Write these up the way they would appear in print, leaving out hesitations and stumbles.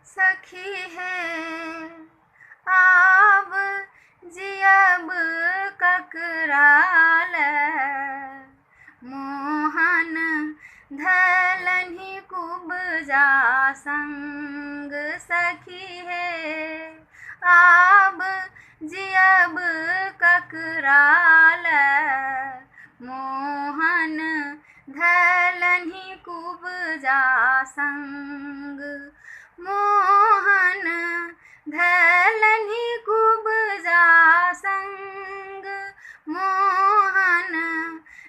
सखी है। आब जियब ककराल मोहन धलनि कुब्जा संग सखी है। आब जियब ककराल मोहन धलनि कुब्जा संग मोहन धलनि कुब्जा संग मोहन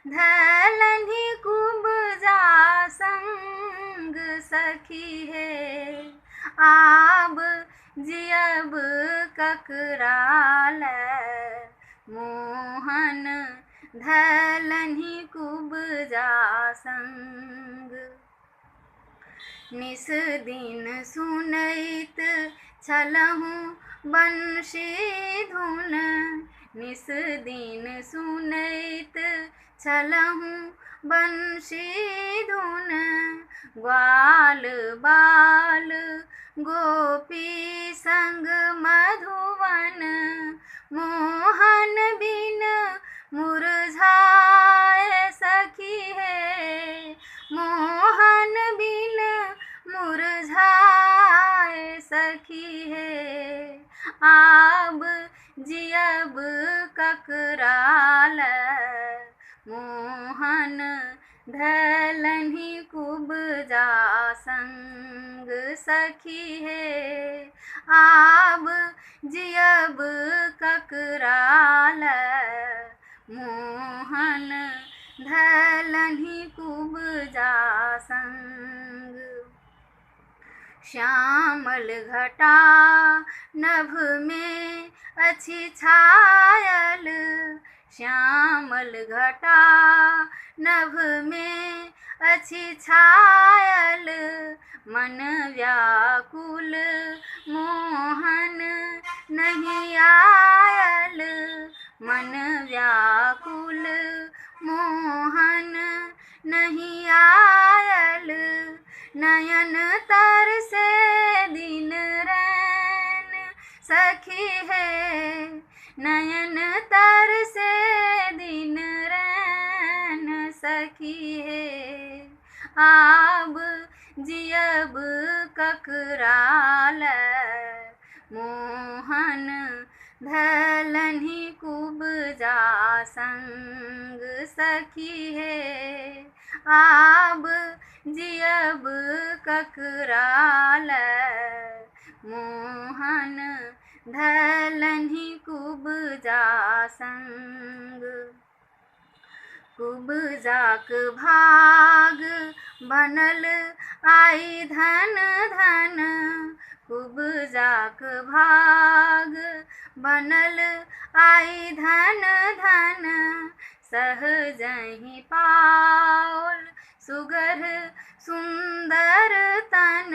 धलनि कुब्जा संग सखी है। आब जियब ककराल मोहन धलनि कुब्जा संग। निस दिन सुनैत छलहुँ बंशी धुन निस दिन सुनैत छलहुँ बंशी धुन ग्वाल बाल गोपी संग मधुवन मोहन बिन मुरझाए सखी है। मोहन बिन मुरझाए सखी है। आब जियब ककराल मोहन धलनि कुब्जा संग सखी है। आब जियब ककराल मोहन धलनि कुब्जा संग। श्यामल घटा नभ में अछि छायल श्यामल घटा नभ में अछि छायल मन व्याकुल मोहन नहीं आयल मन व्याकुल मोहन नहीं आयल। नयन तरसे दिन रैन सखी है। नयन तरसे दिन रैन सखी है। आब जियब ककराल मोहन धलनि कुब्जा संग सखी है। आब जियब ककराल मोहन धलनि कुब्जा संग। कुब्जाक भाग बनल आइ धन धन कुब्जाक भाग बनल आइ धन धन सहजहि पाओल सुगर सुंदर तन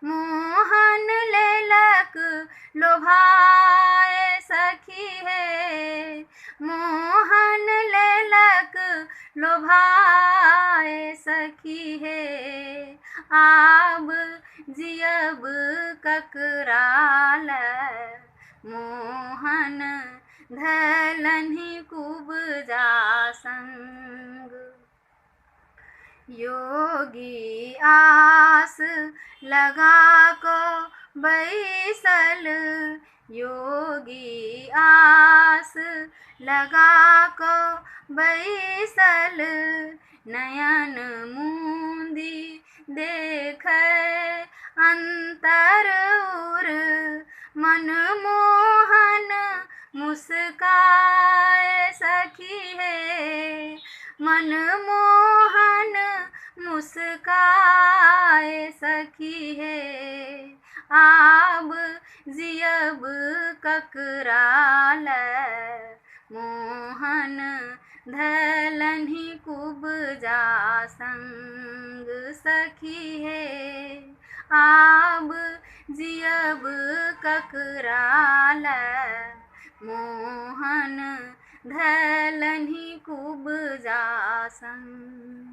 मोहन लेलक लोभाए सखी है। मोहन लेलक लोभाए सखी है। आब जियब ककराल मोहन धलनि कुब्जा संग। योगी आस लगा को बैसल योगी आस लगा को बैसल नयन मूंदी देखे अंतर उर मन मोहन मुस्काए सखी है। मन मोहन मुस्काए सखी है। आब जियब ककराल मोहन धलनि कुब्जा संग सखी है। आब जियब ककराल मोहन धलनि कुब्जा संग।